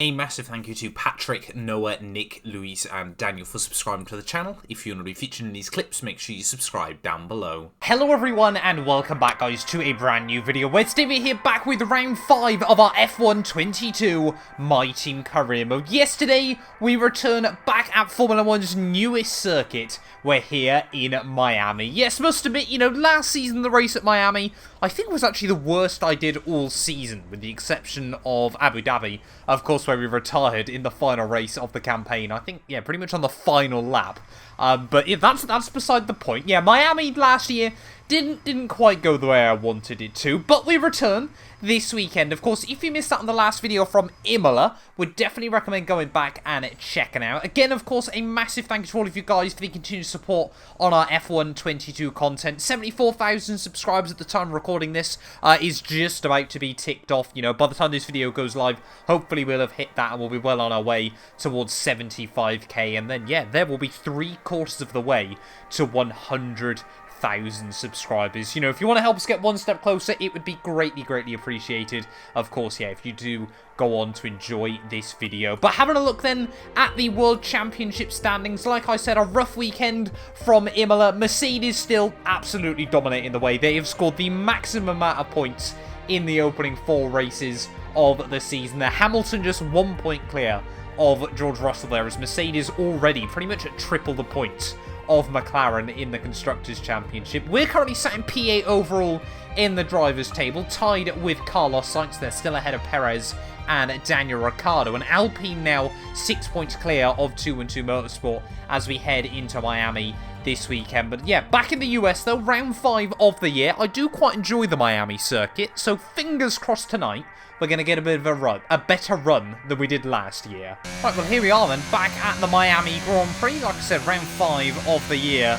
A massive thank you to Patrick, Noah, Nick, Luis and Daniel for subscribing to the channel. If you want to be featured in these clips, make sure you subscribe down below. Hello everyone and welcome back guys to a brand new video where today we're here back with round 5 of our F1 22 My Team Career Mode. Yesterday we return back at Formula 1's newest circuit. We're here in Miami. Yes, must admit, last season the race at Miami I think was actually the worst I did all season, with the exception of Abu Dhabi, of course, where we retired in the final race of the campaign. I think, yeah, pretty much on the final lap. But yeah, that's beside the point. Yeah, Miami last year didn't quite go the way I wanted it to, but we return this weekend. Of course, if you missed out on the last video from Imola, would definitely recommend going back and checking out. Again, of course, a massive thank you to all of you guys for the continued support on our F1 22 content. 74,000 subscribers at the time of recording this is just about to be ticked off. By the time this video goes live, hopefully we'll have hit that and we'll be well on our way towards 75k. And then, yeah, there will be 3/4 of the way to 100,000 subscribers. If you want to help us get one step closer, it would be greatly appreciated. Of course, yeah, if you do go on to enjoy this video. But having a look then at the World Championship standings, like I said, a rough weekend from Imola. Mercedes still absolutely dominating the way. They have scored the maximum amount of points in the opening 4 races of the season. They're Hamilton just 1 point clear of George Russell there, as Mercedes already pretty much at triple the points of McLaren in the Constructors' Championship. We're currently sat in P8 overall in the drivers' table, tied with Carlos Sainz. They're still ahead of Perez and Daniel Ricciardo, and Alpine now 6 points clear of 2-2 Motorsport as we head into Miami this weekend. But yeah, back in the US though, round 5 of the year. I do quite enjoy the Miami circuit, so fingers crossed tonight we're going to get a bit of a better run than we did last year. Right, well here we are then, back at the Miami Grand Prix. Like I said, round 5 of the year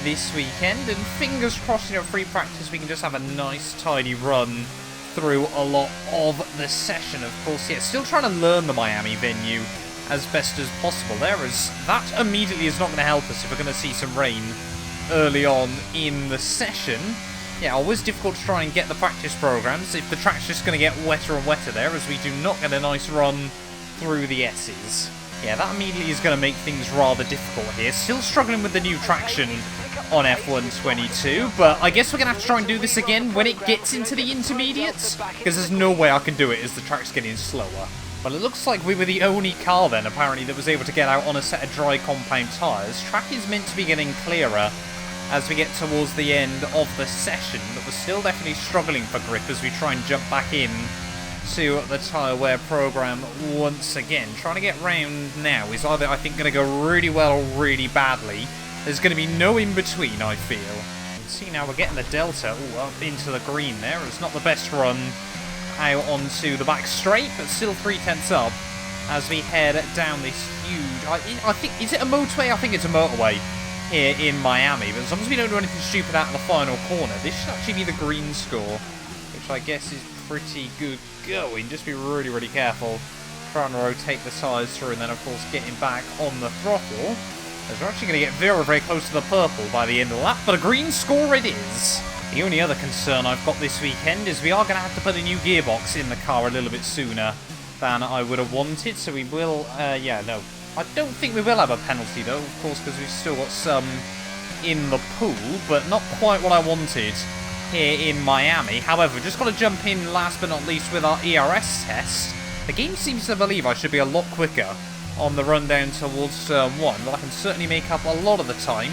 this weekend, and fingers crossed, free practice, we can just have a nice tidy run through a lot of the session. Of course, yeah, still trying to learn the Miami venue as best as possible there, as that immediately is not going to help us if we're going to see some rain early on in the session. Yeah, always difficult to try and get the practice programs if the track's just going to get wetter and wetter there, as we do not get a nice run through the S's. Yeah, that immediately is going to make things rather difficult here. Still struggling with the new traction on F1 22, but I guess we're going to have to try and do this again when it gets into the intermediates, because there's no way I can do it as the track's getting slower. Well, it looks like we were the only car then, apparently, that was able to get out on a set of dry compound tyres. Track is meant to be getting clearer as we get towards the end of the session, but we're still definitely struggling for grip as we try and jump back in to the tyre wear program once again. Trying to get round now is either, I think, going to go really well or really badly. There's going to be no in-between, I feel. You can see now we're getting the delta up into the green there. It's not the best run out onto the back straight, but still 3/10 up as we head down this huge... I think, is it a motorway? I think it's a motorway here in Miami, but as long as we don't do anything stupid out of the final corner, this should actually be the green score, which I guess is pretty good going. Just be really careful trying to rotate the tyres through, and then of course getting back on the throttle, as we're actually going to get very close to the purple by the end of the lap, but a green score it is. The only other concern I've got this weekend is we are going to have to put a new gearbox in the car a little bit sooner than I would have wanted, so we will, no, I don't think we will have a penalty though, of course, because we've still got some in the pool, but not quite what I wanted here in Miami. However, just got to jump in last but not least with our ERS test. The game seems to believe I should be a lot quicker on the run down towards turn 1, but I can certainly make up a lot of the time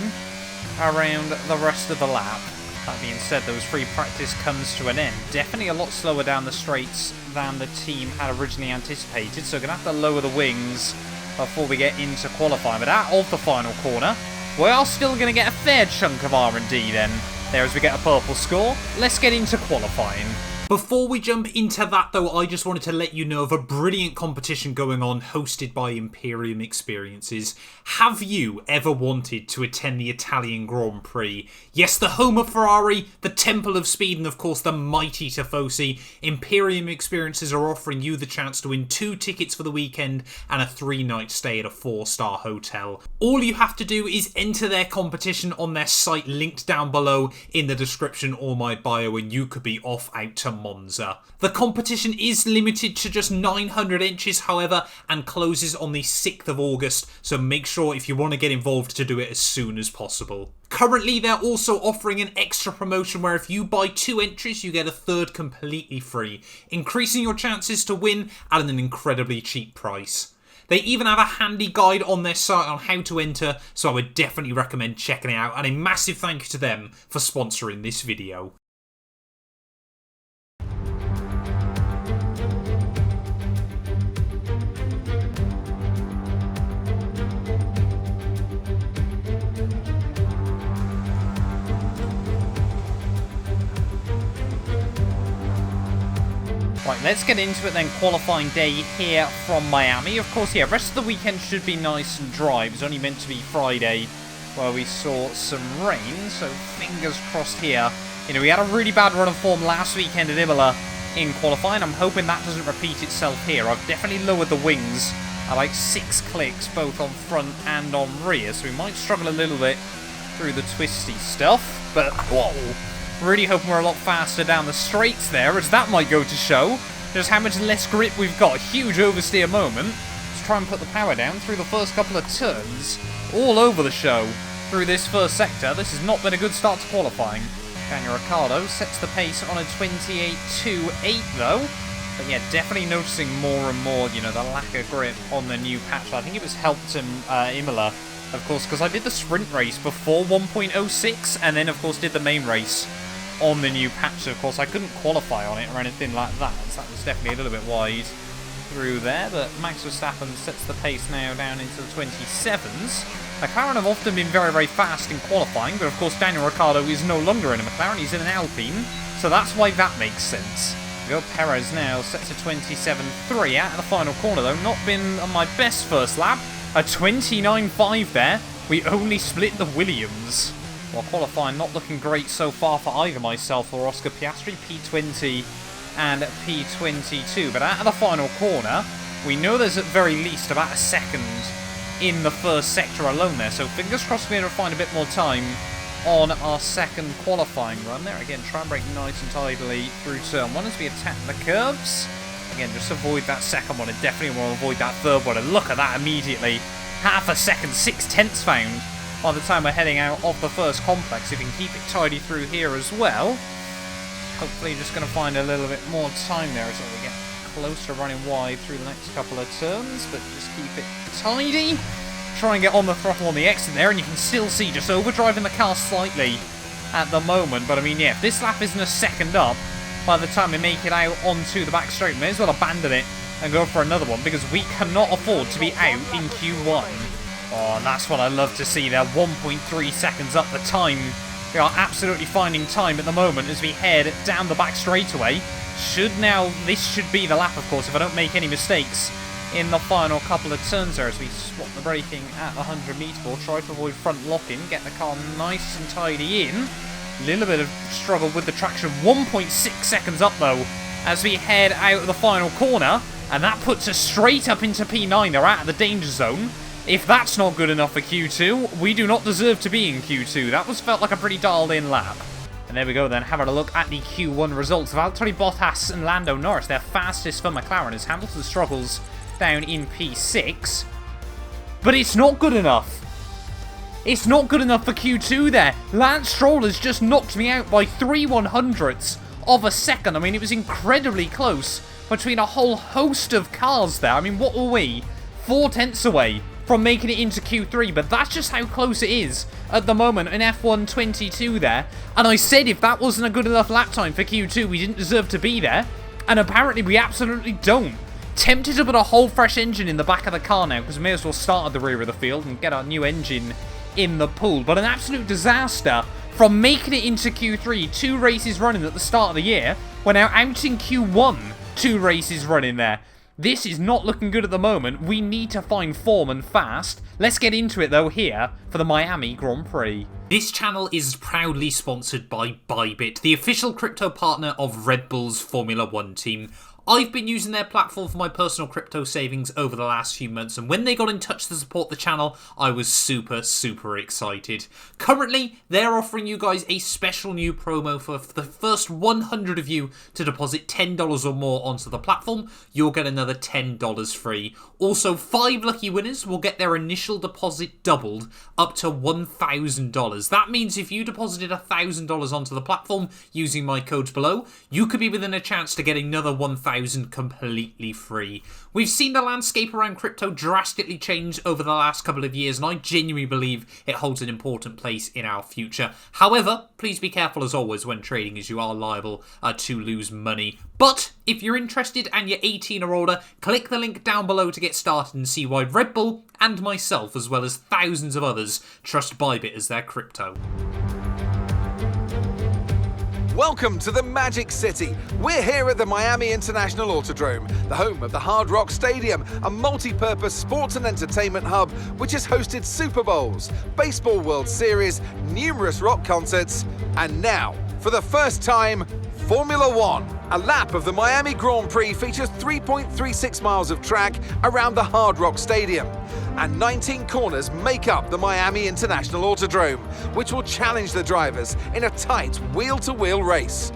around the rest of the lap. That being said, those free practice comes to an end. Definitely a lot slower down the straights than the team had originally anticipated, so going to have to lower the wings before we get into qualifying. But out of the final corner, we are still going to get a fair chunk of R&D then, there as we get a purple score. Let's get into qualifying. Before we jump into that though, I just wanted to let you know of a brilliant competition going on hosted by Imperium Experiences. Have you ever wanted to attend the Italian Grand Prix? Yes, the home of Ferrari, the Temple of Speed, and of course the mighty Tifosi. Imperium Experiences are offering you the chance to win 2 tickets for the weekend and a 3-night stay at a 4-star hotel. All you have to do is enter their competition on their site linked down below in the description or my bio, and you could be off out to Monza. The competition is limited to just 900 entries, however, and closes on the 6th of August, so make sure if you want to get involved to do it as soon as possible. Currently, they're also offering an extra promotion where if you buy 2 entries, you get a third completely free, increasing your chances to win at an incredibly cheap price. They even have a handy guide on their site on how to enter, so I would definitely recommend checking it out, and a massive thank you to them for sponsoring this video. Right, let's get into it then. Qualifying day here from Miami. Of course, yeah, rest of the weekend should be nice and dry. It was only meant to be Friday where we saw some rain, so fingers crossed here. You know, we had a really bad run of form last weekend at Imola in qualifying. I'm hoping that doesn't repeat itself here. I've definitely lowered the wings at like 6 clicks, both on front and on rear, so we might struggle a little bit through the twisty stuff, but whoa! Really hoping we're a lot faster down the straights there, as that might go to show just how much less grip we've got. Huge oversteer moment. Let's try and put the power down through the first couple of turns. All over the show through this first sector. This has not been a good start to qualifying. Daniel Ricciardo sets the pace on a 28.28 though. But yeah, definitely noticing more and more, you know, the lack of grip on the new patch. I think it was helped in Imola, of course, because I did the sprint race before 1.06 and then, of course, did the main race on the new patch. So, of course, I couldn't qualify on it or anything like that. So that was definitely a little bit wide through there. But Max Verstappen sets the pace now down into the 27s. McLaren have often been very, very fast in qualifying. But, of course, Daniel Ricciardo is no longer in a McLaren. He's in an Alpine. So that's why that makes sense. We go Perez now sets a 27.3 out of the final corner, though. Not been on my best first lap. A 29.5 there. We only split the Williams. Well, qualifying not looking great so far for either myself or Oscar Piastri, P20 and P22. But out of the final corner, we know there's at very least about a second in the first sector alone there. So fingers crossed we're going to find a bit more time on our second qualifying run there. Again, try and brake nice and tidily through turn 1 as we attack the curves. Again, just avoid that second one and definitely want to avoid that third one. And look at that immediately. Half a second, 6/10 found by the time we're heading out of the first complex. If we can keep it tidy through here as well. Hopefully just going to find a little bit more time there as we get closer running wide through the next couple of turns. But just keep it tidy. Try and get on the throttle on the exit there. And you can still see just overdriving the car slightly at the moment. But I mean, yeah, if this lap isn't a second up by the time we make it out onto the back straight, we may as well abandon it and go for another one, because we cannot afford to be out in Q1. Oh, and that's what I love to see there. 1.3 seconds up the time. We are absolutely finding time at the moment as we head down the back straightaway. This should be the lap, of course, if I don't make any mistakes in the final couple of turns there as we swap the braking at the 100 meter ball. Try to avoid front locking, get the car nice and tidy in. Little bit of struggle with the traction. 1.6 seconds up, though, as we head out of the final corner. And that puts us straight up into P9. They're out of the danger zone. If that's not good enough for Q2, we do not deserve to be in Q2. That felt like a pretty dialed-in lap. And there we go then, having a look at the Q1 results. Valtteri Bottas and Lando Norris, their fastest for McLaren, as Hamilton struggles down in P6. But it's not good enough. It's not good enough for Q2 there. Lance Stroll has just knocked me out by 3/100ths of a second. I mean, it was incredibly close between a whole host of cars there. I mean, what were we? 4/10ths away from making it into Q3, but that's just how close it is at the moment in F1 22 there. And I said if that wasn't a good enough lap time for Q2, we didn't deserve to be there. And apparently we absolutely don't. Tempted to put a whole fresh engine in the back of the car now, because we may as well start at the rear of the field and get our new engine in the pool. But an absolute disaster from making it into Q3, 2 races running at the start of the year. We're now out in Q1, 2 races running there. This is not looking good at the moment. We need to find form and fast. Let's get into it though here for the Miami Grand Prix. This channel is proudly sponsored by Bybit, the official crypto partner of Red Bull's Formula 1 team. I've been using their platform for my personal crypto savings over the last few months, and when they got in touch to support the channel, I was super excited. Currently, they're offering you guys a special new promo for the first 100 of you to deposit $10 or more onto the platform. You'll get another $10 free. Also, 5 lucky winners will get their initial deposit doubled up to $1,000. That means if you deposited $1,000 onto the platform using my codes below, you could be within a chance to get another $1,000 completely free. We've seen the landscape around crypto drastically change over the last couple of years, and I genuinely believe it holds an important place in our future. However, please be careful as always when trading, as you are liable to lose money. But if you're interested and you're 18 or older, click the link down below to get started and see why Red Bull and myself, as well as thousands of others, trust Bybit as their crypto. Welcome to the Magic City. We're here at the Miami International Autodrome, the home of the Hard Rock Stadium, a multi-purpose sports and entertainment hub which has hosted Super Bowls, Baseball World Series, numerous rock concerts, and now, for the first time, Formula One. A lap of the Miami Grand Prix features 3.36 miles of track around the Hard Rock Stadium, and 19 corners make up the Miami International Autodrome, which will challenge the drivers in a tight wheel-to-wheel race.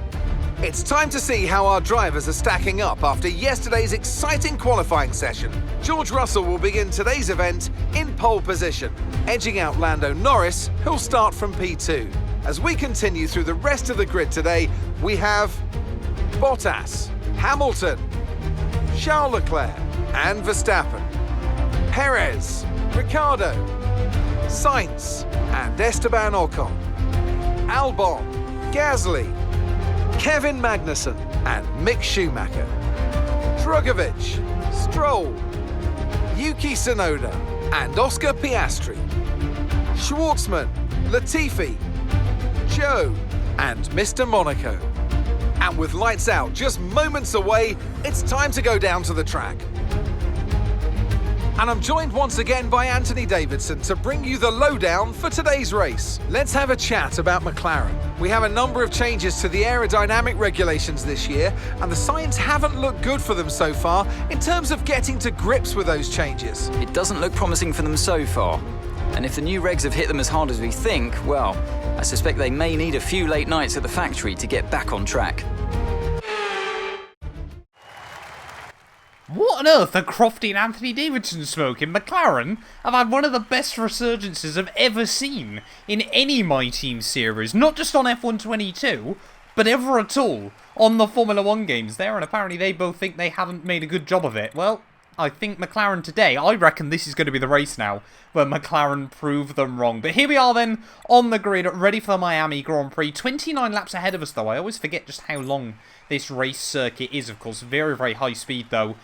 It's time to see how our drivers are stacking up after yesterday's exciting qualifying session. George Russell will begin today's event in pole position, edging out Lando Norris, who'll start from P2. As we continue through the rest of the grid today, we have Bottas, Hamilton, Charles Leclerc and Verstappen, Perez, Ricciardo, Sainz and Esteban Ocon, Albon, Gasly, Kevin Magnussen and Mick Schumacher, Drugovich, Stroll, Yuki Tsunoda and Oscar Piastri, Schwartzman, Latifi, Joe and Mr. Monaco. And with lights out just moments away, it's time to go down to the track. And I'm joined once again by Anthony Davidson to bring you the lowdown for today's race. Let's have a chat about McLaren. We have a number of changes to the aerodynamic regulations this year, and the signs haven't looked good for them so far in terms of getting to grips with those changes. It doesn't look promising for them so far. And if the new regs have hit them as hard as we think, well, I suspect they may need a few late nights at the factory to get back on track. What on earth are Crofty and Anthony Davidson smoking? McLaren have had one of the best resurgences I've ever seen in any My Team series. Not just on F122, but ever at all on the Formula 1 games there. And apparently they both think they haven't made a good job of it. Well, I think McLaren today, I reckon this is going to be the race now where McLaren prove them wrong. But here we are then on the grid, ready for the Miami Grand Prix. 29 laps ahead of us though. I always forget just how long this race circuit is, of course. Very high speed though.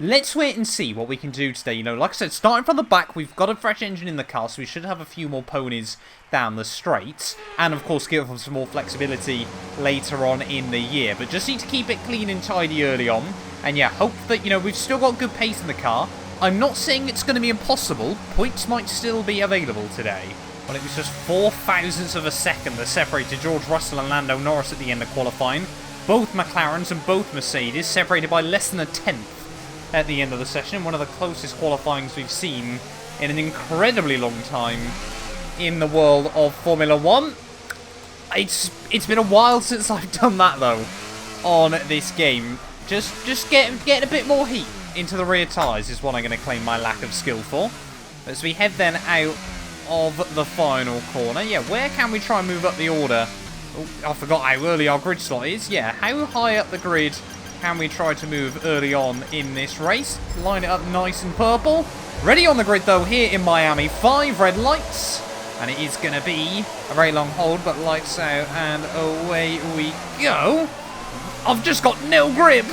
Let's wait and see what we can do today. You know, like I said, starting from the back, we've got a fresh engine in the car, so we should have a few more ponies down the straights. And, of course, give them some more flexibility later on in the year. But just need to keep it clean and tidy early on. And, yeah, hope that, you know, we've still got good pace in the car. I'm not saying it's going to be impossible. Points might still be available today. Well, it was just 4 thousandths of a second that separated George Russell and Lando Norris at the end of qualifying. Both McLarens and both Mercedes separated by less than a tenth at the end of the session. One of the closest qualifyings we've seen in an incredibly long time in the world of Formula 1. It's been a while since I've done that though on this game. Just get a bit more heat into the rear tyres is what I'm going to claim my lack of skill for. As we head then out of the final corner. Yeah, where can we try and move up the order? Oh, I forgot how early our grid slot is. Yeah, how high up the grid can we try to move early on in this race? Line it up nice and purple. Ready on the grid though here in Miami. 5 red lights. And it is going to be a very long hold, but lights out and away we go. I've just got no grip.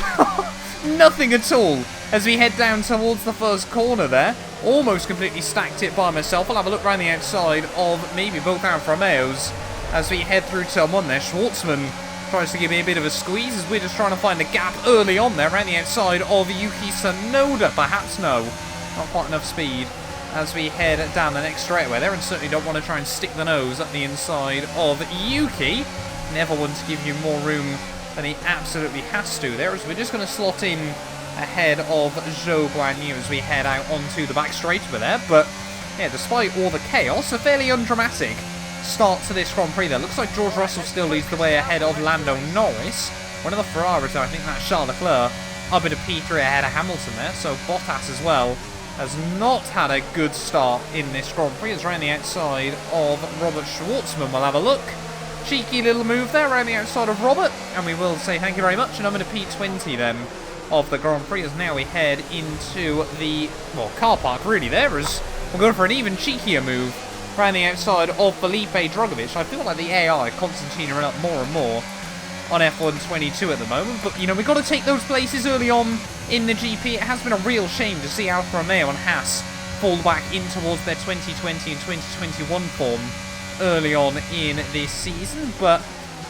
Nothing at all. As we head down towards the first corner there. Almost completely stacked it by myself. I'll have a look around the outside of maybe both Alfa Romeos as we head through turn 1 there. Schwartzman tries to give me a bit of a squeeze as we're just trying to find a gap early on there around the outside of Yuki Tsunoda. Perhaps no, not quite enough speed as we head down the next straightaway there, and certainly don't want to try and stick the nose up the inside of Yuki. Never want to give you more room then he absolutely has to there, as we're just going to slot in ahead of Zhou Guanyu as we head out onto the back straightaway there. But yeah, despite all the chaos, a fairly undramatic start to this Grand Prix there. Looks like George Russell still leads the way ahead of Lando Norris. One of the Ferraris, I think that's Charles Leclerc, up into P3 ahead of Hamilton there. So Bottas as well has not had a good start in this Grand Prix. It's around the outside of Robert Schwartzman. We'll have a look. Cheeky little move there around the outside of Robert. And we will say thank you very much. And I'm in a P20 then of the Grand Prix as now we head into the, well, car park really there, as we'll go for an even cheekier move around the outside of Felipe Drugovich. I feel like the AI constantly are up more and more on F122 at the moment, but you know, we've got to take those places early on in the GP. It has been a real shame to see Alfa Romeo and Haas fall back in towards their 2020 and 2021 form early on in this season, but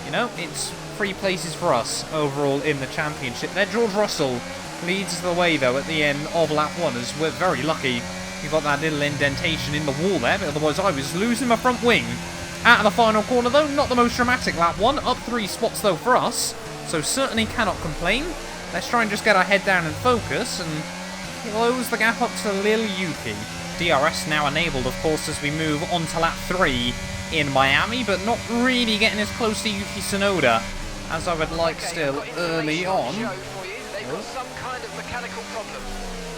you know, it's 3 places for us overall in the championship there. George Russell leads the way though at the end of lap 1, as we're very lucky we got that little indentation in the wall there, but otherwise I was losing my front wing. Out of the final corner though, not the most dramatic lap 1, up 3 spots though for us, so certainly cannot complain. Let's try and just get our head down and focus and close the gap up to Lil Yuki. DRS now enabled of course as we move on to lap 3 in Miami, but not really getting as close to Yuki Tsunoda as I would like still early on.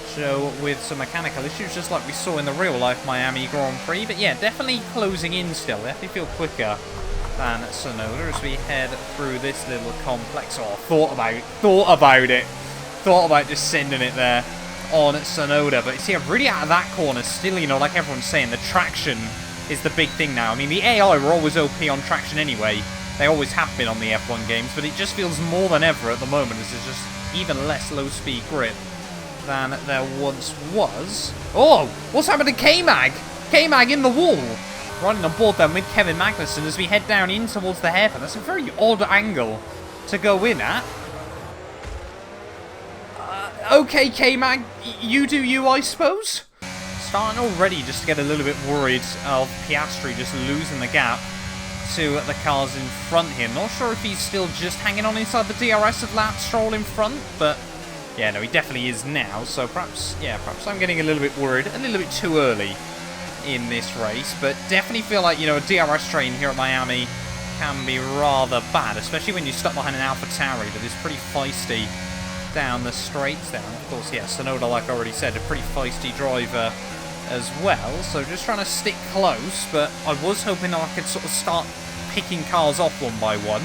So with some mechanical issues, just like we saw in the real-life Miami Grand Prix. But yeah, definitely closing in still. Definitely feel quicker than Tsunoda as we head through this little complex. Oh, thought about just sending it there on Tsunoda. But see, I'm really out of that corner still, you know, like everyone's saying, the traction is the big thing now. I mean, the AI were always OP on traction anyway. They always have been on the F1 games, but it just feels more than ever at the moment as there's just even less low-speed grip than there once was. Oh, what's happened to K-Mag? K-Mag in the wall. Running on board then with Kevin Magnussen as we head down in towards the hairpin. That's a very odd angle to go in at. Okay, K-Mag, you do you, I suppose? Starting already just to get a little bit worried of Piastri just losing the gap to the cars in front here. Not sure if he's still just hanging on inside the DRS of Lance Stroll in front, but yeah, no, he definitely is now. So perhaps, yeah, perhaps I'm getting a little bit worried, a little bit too early in this race, but definitely feel like, you know, a DRS train here at Miami can be rather bad, especially when you're stuck behind an AlphaTauri that is pretty feisty down the straights there. And of course, yeah, Tsunoda, like I already said, a pretty feisty driver as well, so just trying to stick close, but I was hoping I could sort of start picking cars off one by one,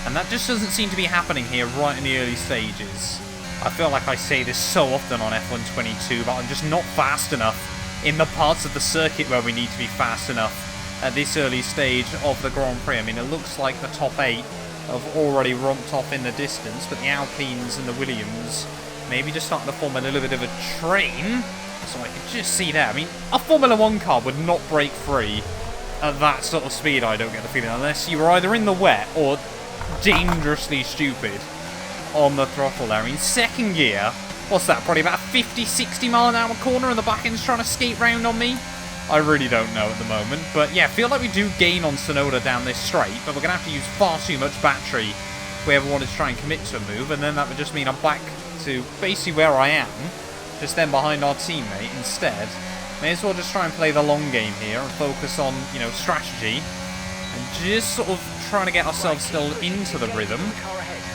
and that just doesn't seem to be happening here right in the early stages. I feel like I say this so often on F122, but I'm just not fast enough in the parts of the circuit where we need to be fast enough at this early stage of the Grand Prix. I mean, it looks like the top 8 have already romped off in the distance, but the Alpines and the Williams maybe just starting to form a little bit of a train. So I can just see that. I mean, a Formula 1 car would not break free at that sort of speed, I don't get the feeling, unless you were either in the wet or dangerously stupid on the throttle there. I mean, second gear, what's that, probably about a 50, 60 mile an hour corner and the back end's trying to skate round on me? I really don't know at the moment. But yeah, I feel like we do gain on Tsunoda down this straight, but we're going to have to use far too much battery if we ever wanted to try and commit to a move, and then that would just mean I'm back to basically where I am, just then behind our teammate instead. May as well just try and play the long game here and focus on, you know, strategy and just sort of trying to get ourselves still into the rhythm.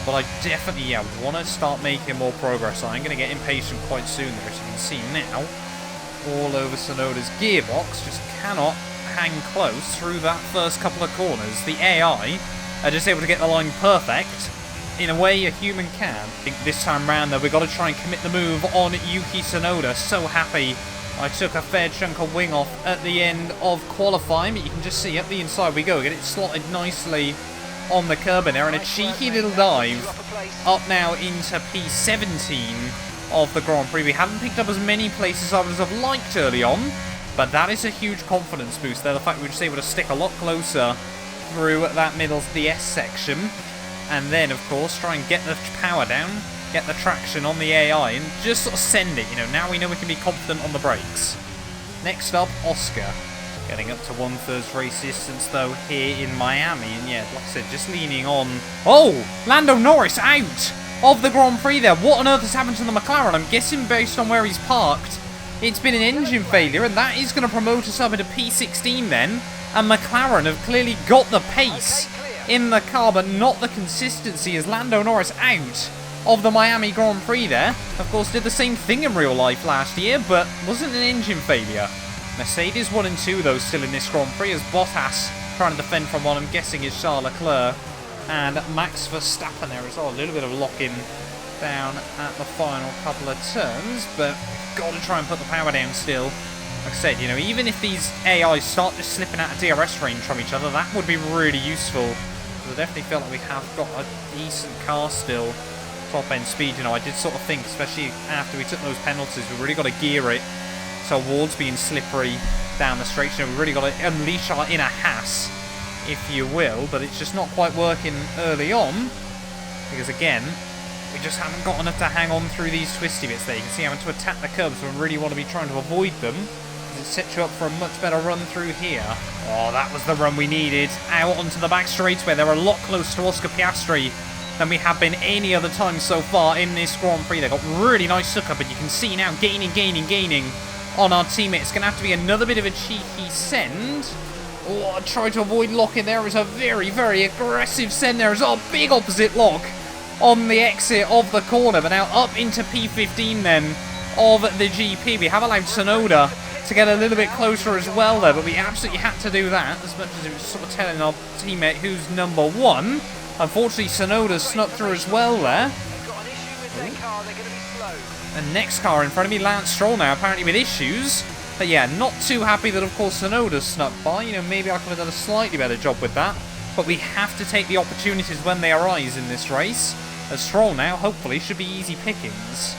But I definitely, yeah, want to start making more progress. I'm going to get impatient quite soon there, as you can see now. All over Tsunoda's gearbox, just cannot hang close through that first couple of corners. The AI are just able to get the line perfect in a way a human can. I think this time round though, we've got to try and commit the move on Yuki Tsunoda. So happy I took a fair chunk of wing off at the end of qualifying, but you can just see up the inside we go. Get it slotted nicely on the curb in there, and a cheeky little dive up now into P17 of the Grand Prix. We haven't picked up as many places I would have liked early on, but that is a huge confidence boost there. The fact we were just able to stick a lot closer through that middle DS section, and then of course try and get the power down, get the traction on the AI, and just sort of send it. You know, now we know we can be confident on the brakes. Next up, Oscar. Getting up to 1/3 race distance though here in Miami, and yeah, like I said, just leaning on. Oh, Lando Norris out of the Grand Prix there. What on earth has happened to the McLaren? I'm guessing based on where he's parked, it's been an engine failure, and that is going to promote us up into P16 then. And McLaren have clearly got the pace in the car, but not the consistency, as Lando Norris out of the Miami Grand Prix there. Of course, did the same thing in real life last year, but wasn't an engine failure. Mercedes 1 and 2 though still in this Grand Prix, as Bottas trying to defend from what I'm guessing is Charles Leclerc, and Max Verstappen there as well. A little bit of lock-in down at the final couple of turns, but got to try and put the power down still. Like I said, you know, even if these AIs start just slipping out of DRS range from each other, that would be really useful. I definitely feel like we have got a decent car still. Top end speed, you know, I did sort of think, especially after we took those penalties, we really got to gear it towards being slippery down the straight. You know, we really got to unleash our inner Haas, if you will, but it's just not quite working early on, because again, we just haven't got enough to hang on through these twisty bits there. You can see having to attack the curbs when we really want to be trying to avoid them, because it sets you up for a much better run through here. Oh, that was the run we needed. Out onto the back straight where they're a lot closer to Oscar Piastri than we have been any other time so far in this Grand Prix. They've got really nice sucker, but you can see now gaining on our teammate. It's going to have to be another bit of a cheeky send. Oh, try to avoid locking there. It's a very, very aggressive send there. It's a big opposite lock on the exit of the corner, but now up into P15 then of the GP. We have allowed Tsunoda to get a little bit closer as well there, but we absolutely had to do that, as much as it was sort of telling our teammate who's number one. Unfortunately, Tsunoda snuck through as well there. The next car in front of me, Lance Stroll now, apparently with issues. But yeah, not too happy that, of course, Tsunoda snuck by. You know, maybe I could have done a slightly better job with that. But we have to take the opportunities when they arise in this race. As Stroll now, hopefully, should be easy pickings.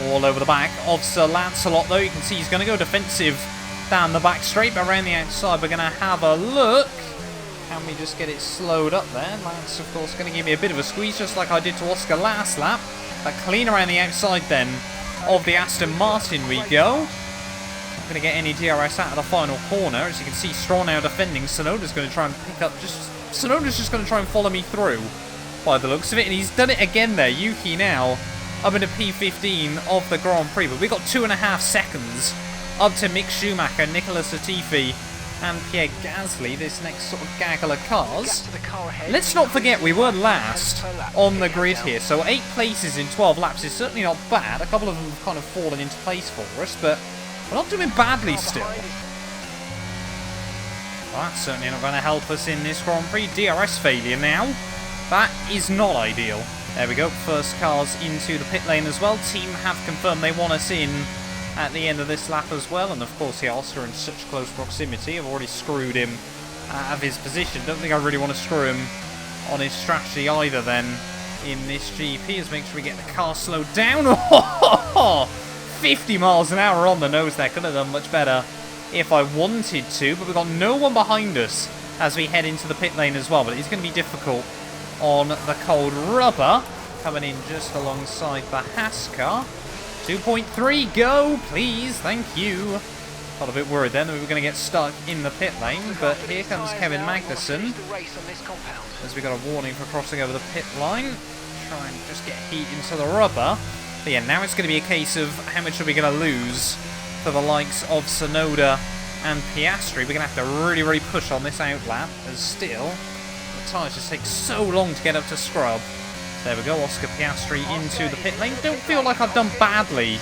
All over the back of Sir Lancelot, though. You can see he's going to go defensive down the back straight, but around the outside, we're going to have a look. Can we just get it slowed up there? Lance, of course, going to give me a bit of a squeeze, just like I did to Oscar last lap. But clean around the outside, then, of the Aston Martin we go. Not going to get any DRS out of the final corner. As you can see, Stroll now defending. Tsunoda's going to try and pick up Tsunoda's just going to try and follow me through, by the looks of it. And he's done it again there. Yuki now up into P15 of the Grand Prix. But we've got 2.5 seconds up to Mick Schumacher, Nicolas Latifi, and Pierre Gasly, this next sort of gaggle of cars. Let's not forget we were last on the grid here, so 8 places in 12 laps is certainly not bad. A couple of them have kind of fallen into place for us, but we're not doing badly still. Well, that's certainly not going to help us in this Grand Prix. DRS failure now. That is not ideal. There we go, first cars into the pit lane as well. Team have confirmed they want us in at the end of this lap as well, and of course, yeah, Oscar in such close proximity. I've already screwed him out of his position. Don't think I really want to screw him on his strategy either then in this GP. Let's make sure we get the car slowed down. 50 miles an hour on the nose there. Could have done much better if I wanted to, but we've got no one behind us as we head into the pit lane as well, but it's going to be difficult on the cold rubber. Coming in just alongside the Haas car. 2.3, go, please, thank you. Got a bit worried then that we were going to get stuck in the pit lane, but here comes Kevin Magnussen, as we got a warning for crossing over the pit line. Try and just get heat into the rubber. But yeah, now it's going to be a case of how much are we going to lose for the likes of Tsunoda and Piastri. We're going to have to really, really push on this outlap, as still, the tyres just take so long to get up to scrub. There we go, Oscar Piastri into the pit lane. Don't feel like I've done badly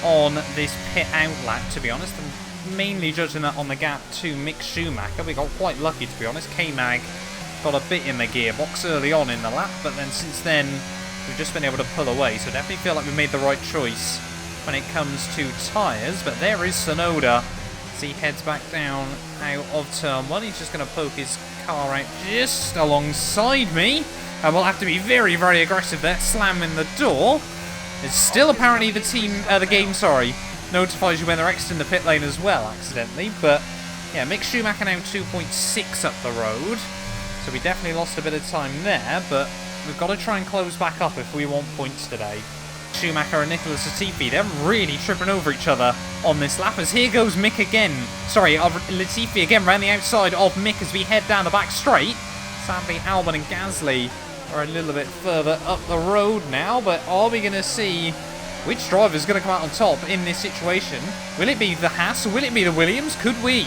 on this pit outlap, to be honest. I'm mainly judging that on the gap to Mick Schumacher. We got quite lucky, to be honest. K-Mag got a bit in the gearbox early on in the lap, but then since then, we've just been able to pull away. So definitely feel like we made the right choice when it comes to tyres. But there is Tsunoda as he heads back down out of turn 1. He's just going to poke his car out just alongside me. And we'll have to be very, very aggressive there, slamming the door. It's still apparently the game notifies you when they're exiting the pit lane as well, accidentally. But yeah, Mick Schumacher now 2.6 up the road. So we definitely lost a bit of time there, but we've got to try and close back up if we want points today. Schumacher and Nicholas Latifi, they're really tripping over each other on this lap, as here goes Mick again. Sorry, Latifi again round the outside of Mick as we head down the back straight. Sadly, Albon and Gasly are a little bit further up the road now, but are we going to see which driver is going to come out on top in this situation? Will it be the Haas or will it be the Williams? Could we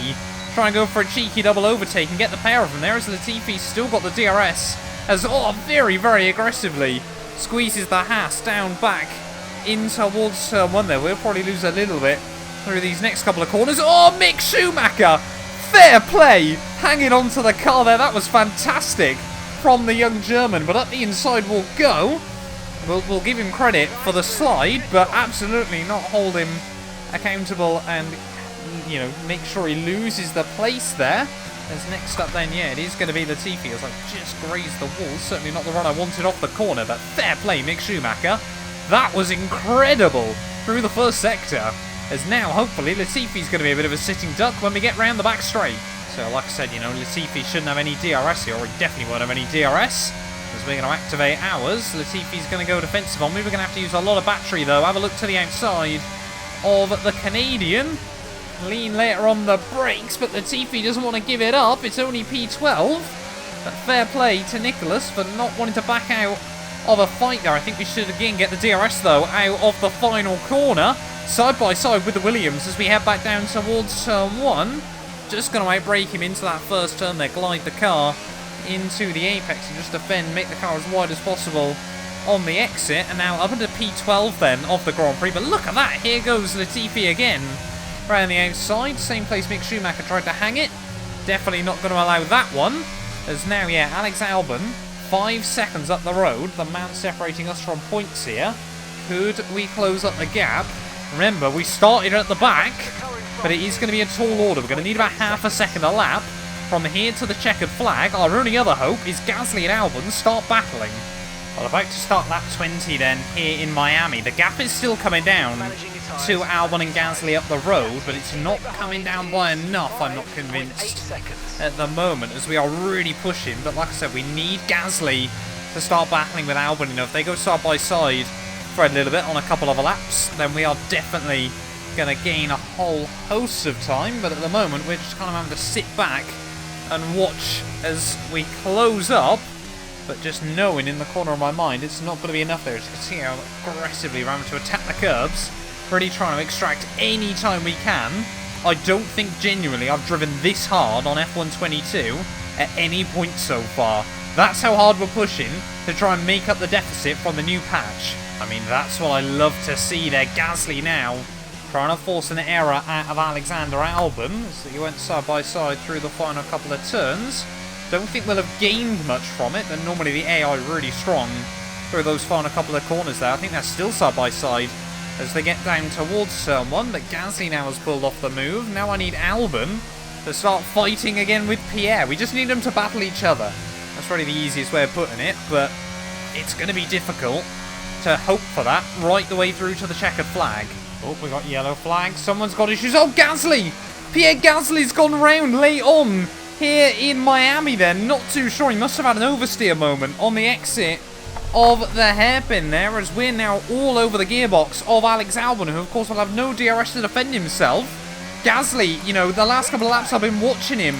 try and go for a cheeky double overtake and get the pair of them there, as Latifi's still got the DRS, as very, very aggressively squeezes the Haas down back in towards turn 1 there. We'll probably lose a little bit through these next couple of corners. Oh, Mick Schumacher! Fair play! Hanging on to the car there. That was fantastic from the young German. But up the inside we'll go. We'll give him credit for the slide, but absolutely not hold him accountable and, you know, make sure he loses the place there. As next up then, yeah, it is going to be Latifi as I just grazed the wall. Certainly not the run I wanted off the corner, but fair play, Mick Schumacher. That was incredible through the first sector. As now, hopefully, Latifi's going to be a bit of a sitting duck when we get round the back straight. So, like I said, you know, Latifi shouldn't have any DRS here, or he definitely won't have any DRS. As we're going to activate ours, Latifi's going to go defensive on me. We're going to have to use a lot of battery, though. Have a look to the outside of the Canadian. Lean later on the brakes, but Latifi doesn't want to give it up. It's only P12. But fair play to Nicholas for not wanting to back out of a fight there. I think we should again get the DRS, though, out of the final corner. Side by side with the Williams as we head back down towards turn 1. Just going to outbrake him into that first turn there. Glide the car into the apex and just defend, make the car as wide as possible on the exit. And now up into P12 then of the Grand Prix. But look at that. Here goes Latifi again. Around the outside, same place Mick Schumacher tried to hang it. Definitely not going to allow that one. As now, yeah, Alex Albon, 5 seconds up the road. The man separating us from points here. Could we close up the gap? Remember, we started at the back, but it is going to be a tall order. We're going to need about half a second a lap. From here to the checkered flag, our only other hope is Gasly and Albon start battling. Well, about to start lap 20 then, here in Miami. The gap is still coming down to Albon and Gasly up the road, but it's not coming down by enough, I'm not convinced, at the moment, as we are really pushing. But like I said, we need Gasly to start battling with Albon. You know, if they go side by side for a little bit on a couple of laps, then we are definitely going to gain a whole host of time. But at the moment, we're just kind of having to sit back and watch as we close up. But just knowing in the corner of my mind, it's not going to be enough there. As you can see how aggressively we're having to attack the curbs. Really trying to extract any time we can. I don't think genuinely I've driven this hard on F122 at any point so far. That's how hard we're pushing to try and make up the deficit from the new patch. I mean, that's what I love to see there. Gasly now trying to force an error out of Alexander Albon. So he went side by side through the final couple of turns. Don't think we'll have gained much from it. And normally the AI really strong through those final couple of corners there. I think they're still side by side as they get down towards turn 1. But Gasly now has pulled off the move. Now I need Albon to start fighting again with Pierre. We just need them to battle each other. That's really the easiest way of putting it. But it's going to be difficult to hope for that right the way through to the checkered flag. Oh, we got yellow flag. Someone's got issues. Oh, Gasly! Pierre Gasly's gone round late on here in Miami then. Not too sure. He must have had an oversteer moment on the exit of the hairpin there, as we're now all over the gearbox of Alex Albon, who of course will have no DRS to defend himself. Gasly, you know, the last couple of laps I've been watching him,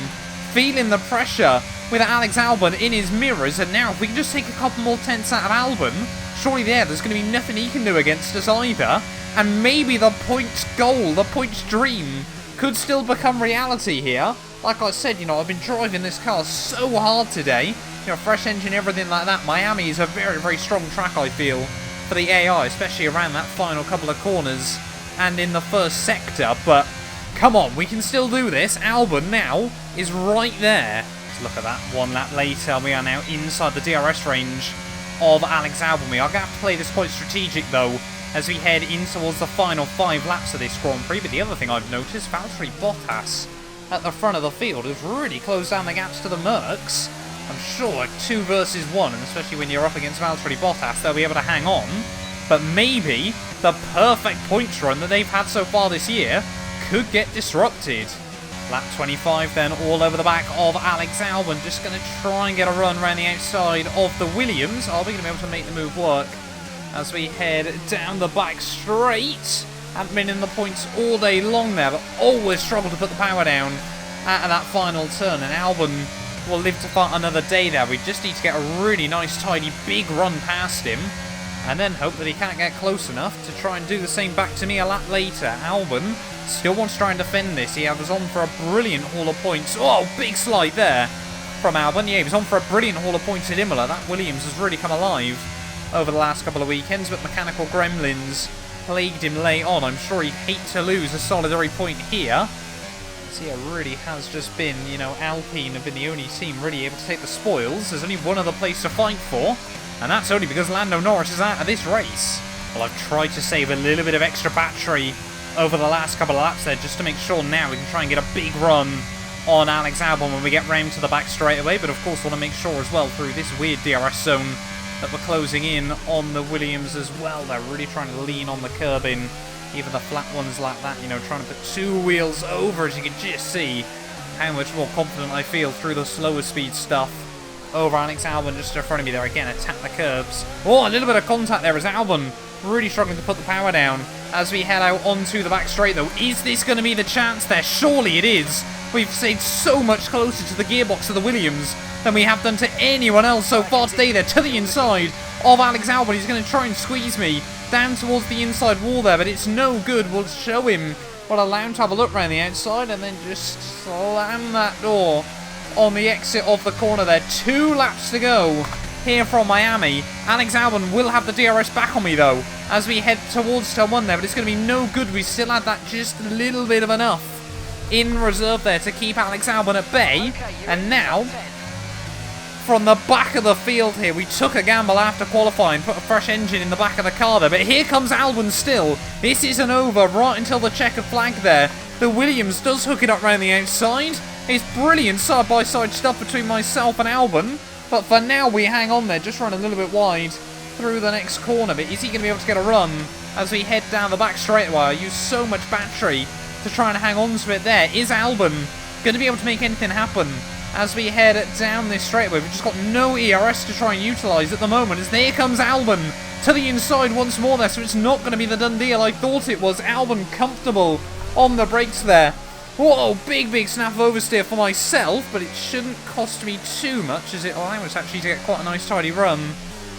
feeling the pressure with Alex Albon in his mirrors, and now if we can just take a couple more tenths out of Albon, surely there's going to be nothing he can do against us either, and maybe the points goal, the points dream, could still become reality here. Like I said, you know, I've been driving this car so hard today. You know, fresh engine, everything like that. Miami is a very, very strong track, I feel, for the AI, especially around that final couple of corners and in the first sector. But come on, we can still do this. Albon now is right there. Let's look at that. 1 lap later, we are now inside the DRS range of Alex Albon. We are going to have to play this quite strategic, though, as we head in towards the final 5 laps of this Grand Prix. But the other thing I've noticed, Valtteri Bottas at the front of the field has really closed down the gaps to the Mercs. I'm sure 2 versus 1, and especially when you're up against Valtteri Bottas, they'll be able to hang on. But maybe the perfect points run that they've had so far this year could get disrupted. Lap 25 then, all over the back of Alex Albon. Just going to try and get a run around the outside of the Williams. Are we going to be able to make the move work? as we head down the back straight. Haven't been in the points all day long there, but always struggle to put the power down at that final turn. And Albon will live to fight another day there. We just need to get a really nice, tidy, big run past him, and then hope that he can't get close enough to try and do the same back to me a lap later. Albon still wants to try and defend this. He was on for a brilliant haul of points. Oh, big slide there from Albon. Yeah, he was on for a brilliant haul of points at Imola. That Williams has really come alive over the last couple of weekends, but mechanical gremlins plagued him late on. I'm sure he'd hate to lose a solitary point here. So yeah, really has just been, you know, Alpine have been the only team really able to take the spoils. There's only one other place to fight for, and that's only because Lando Norris is out of this race. Well, I've tried to save a little bit of extra battery over the last couple of laps there, just to make sure now we can try and get a big run on Alex Albon when we get round to the back straight away. But of course want to make sure as well through this weird DRS zone that we're closing in on the Williams as well. They're really trying to lean on the curb in, even the flat ones like that, you know, trying to put two wheels over, as you can just see how much more confident I feel through the slower speed stuff over Alex Albon just in front of me there. Again, attack the curbs. Oh, a little bit of contact there as Albon really struggling to put the power down as we head out onto the back straight though. Is this going to be the chance there? Surely it is. We've stayed so much closer to the gearbox of the Williams than we have done to anyone else so far today. There to the inside of Alex Albon. He's going to try and squeeze me down towards the inside wall there, but it's no good. We'll show him. We'll allow him to have a look around the outside and then just slam that door on the exit of the corner there. 2 laps to go here from Miami. Alex Albon will have the DRS back on me though as we head towards turn 1 there, but it's going to be no good. We still had that just a little bit of enough in reserve there to keep Alex Albon at bay. And now, from the back of the field here, we took a gamble after qualifying, put a fresh engine in the back of the car there, but here comes Albon still. This isn't over right until the checkered flag there. The Williams does hook it up around the outside. It's brilliant side-by-side stuff between myself and Albon, but for now we hang on there, just run a little bit wide through the next corner. But is he going to be able to get a run as we head down the back straightaway? I use so much battery to try and hang on to it there. Is Albon going to be able to make anything happen as we head down this straightaway? We've just got no ERS to try and utilise at the moment, as there comes Albon to the inside once more there, so it's not going to be the done deal I thought it was. Albon comfortable on the brakes there. Whoa, big snap of oversteer for myself, but it shouldn't cost me too much, as it allows us actually to get quite a nice tidy run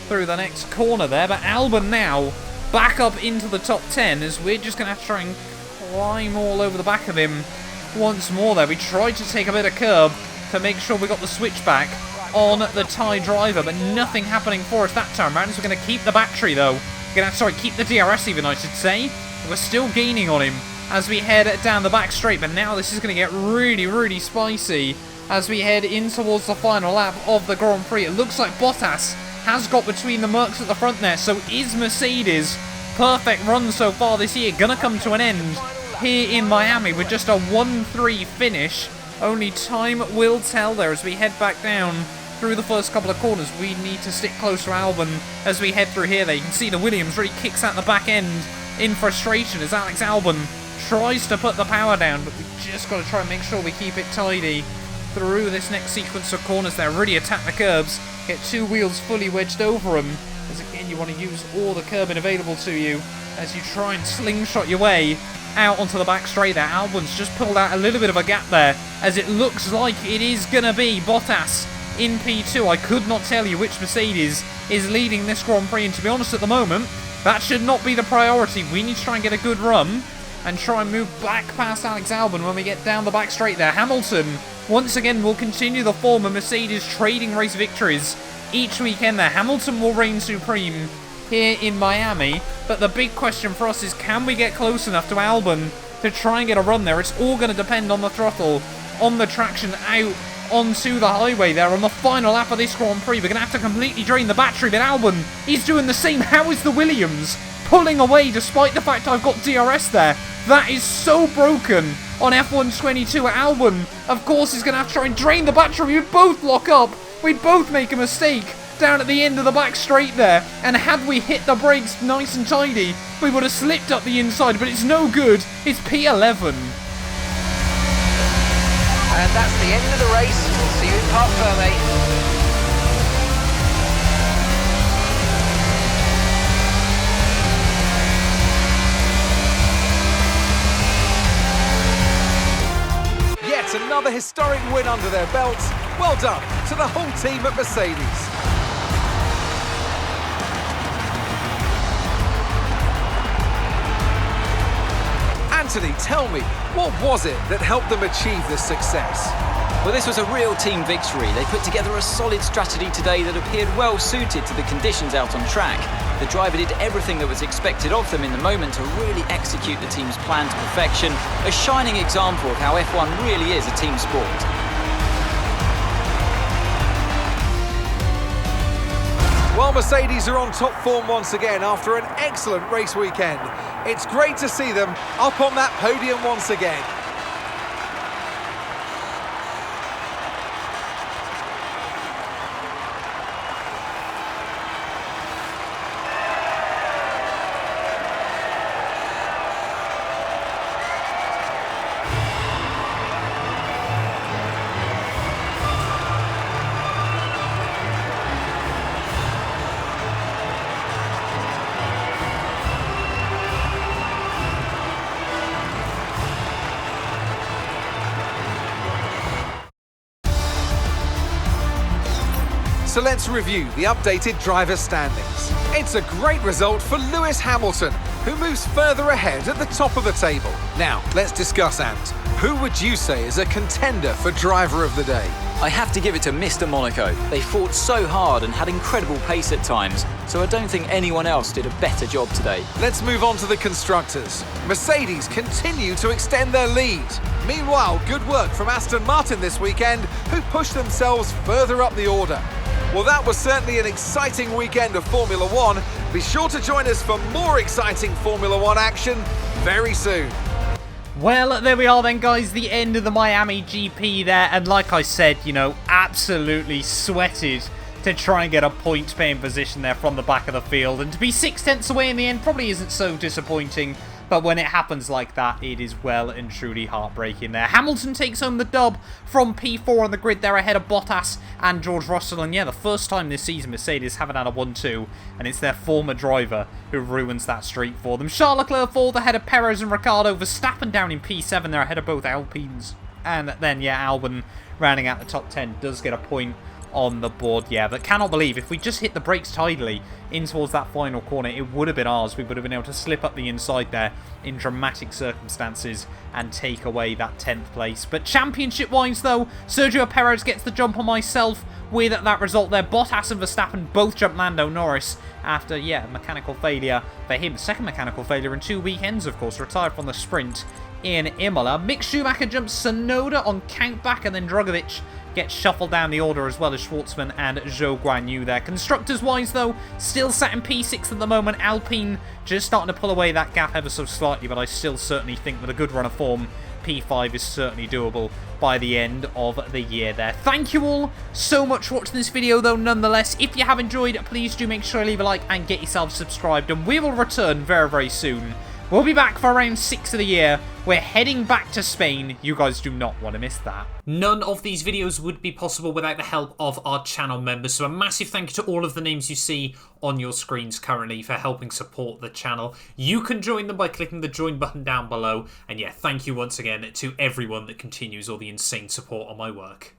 through the next corner there. But Albon now back up into the top 10, as we're just going to have to try and climb all over the back of him once more there. We tried to take a bit of curb to make sure we got the switchback on the Thai driver, but nothing happening for us that time around. So we're going to keep the battery though. We're going to keep the DRS even, I should say. We're still gaining on him as we head down the back straight, but now this is going to get really spicy as we head in towards the final lap of the Grand Prix. It looks like Bottas has got between the Mercs at the front there, so is Mercedes' perfect run so far this year gonna come to an end here in Miami with just a 1-3 finish? Only time will tell there as we head back down through the first couple of corners. We need to stick close to Albon as we head through here there. You can see the Williams really kicks out the back end in frustration as Alex Albon tries to put the power down, but we just got to try and make sure we keep it tidy through this next sequence of corners there. Really attack the curbs, get 2 wheels fully wedged over them, as again you want to use all the curbing available to you as you try and slingshot your way out onto the back straight there. Albon's just pulled out a little bit of a gap there, as it looks like it is going to be Bottas in P2. I could not tell you which Mercedes is leading this Grand Prix, and to be honest at the moment, that should not be the priority. We need to try and get a good run and try and move back past Alex Albon when we get down the back straight there. Hamilton, once again, will continue the form of Mercedes trading race victories each weekend there. Hamilton will reign supreme here in Miami, but the big question for us is, can we get close enough to Albon to try and get a run there? It's all going to depend on the throttle, on the traction out onto the highway there on the final lap of this Grand Prix. We're going to have to completely drain the battery, but Albon is doing the same. How is the Williams pulling away despite the fact I've got DRS there? That is so broken on F122. Albon, of course, is going to have to try and drain the battery. We'd both lock up. We'd both make a mistake down at the end of the back straight there. And had we hit the brakes nice and tidy, we would have slipped up the inside, but it's no good. It's P11. And that's the end of the race. We'll see you in Parc Fermé. That's another historic win under their belts. Well done to the whole team at Mercedes. Anthony, tell me, what was it that helped them achieve this success? Well, this was a real team victory. They put together a solid strategy today that appeared well suited to the conditions out on track. The driver did everything that was expected of them in the moment to really execute the team's plan to perfection. A shining example of how F1 really is a team sport. While Mercedes are on top form once again after an excellent race weekend, it's great to see them up on that podium once again. So let's review the updated driver standings. It's a great result for Lewis Hamilton, who moves further ahead at the top of the table. Now, let's discuss, Ant. Who would you say is a contender for driver of the day? I have to give it to Mr. Monaco. They fought so hard and had incredible pace at times, so I don't think anyone else did a better job today. Let's move on to the constructors. Mercedes continue to extend their lead. Meanwhile, good work from Aston Martin this weekend, who pushed themselves further up the order. Well, that was certainly an exciting weekend of Formula One. Be sure to join us for more exciting Formula One action very soon. Well, there we are then, guys, the end of the Miami GP there, and like I said, you know, absolutely sweated to try and get a point-paying position there from the back of the field, and to be 6/10 away in the end probably isn't so disappointing, but when it happens like that, it is well and truly heartbreaking there. Hamilton takes home the dub from P4 on the grid there ahead of Bottas and George Russell, and yeah, the first time this season Mercedes haven't had a 1-2, and it's their former driver who ruins that streak for them. Charles Leclerc fourth ahead of Perez and Ricciardo. Verstappen down in P7 there ahead of both Alpines, and then yeah, Albon rounding out the top 10 does get a point on the board, yeah, but cannot believe if we just hit the brakes tidily in towards that final corner, it would have been ours. We would have been able to slip up the inside there in dramatic circumstances and take away that 10th place. But championship-wise, though, Sergio Perez gets the jump on myself with that result there. Bottas and Verstappen both jump Lando Norris after, yeah, mechanical failure for him. Second mechanical failure in 2 weekends, of course, retired from the sprint in Imola. Mick Schumacher jumps Tsunoda on countback, and then Drogovic gets shuffled down the order, as well as Schwartzman and Zhou Guanyu there. Constructors-wise, though, still sat in P6 at the moment. Alpine just starting to pull away that gap ever so slightly, but I still certainly think with a good run of form, P5 is certainly doable by the end of the year there. Thank you all so much for watching this video, though, nonetheless. If you have enjoyed, please do make sure to leave a like and get yourself subscribed, and we will return very, very soon. We'll be back for round 6 of the year. We're heading back to Spain. You guys do not want to miss that. None of these videos would be possible without the help of our channel members. So a massive thank you to all of the names you see on your screens currently for helping support the channel. You can join them by clicking the join button down below. And yeah, thank you once again to everyone that continues all the insane support on my work.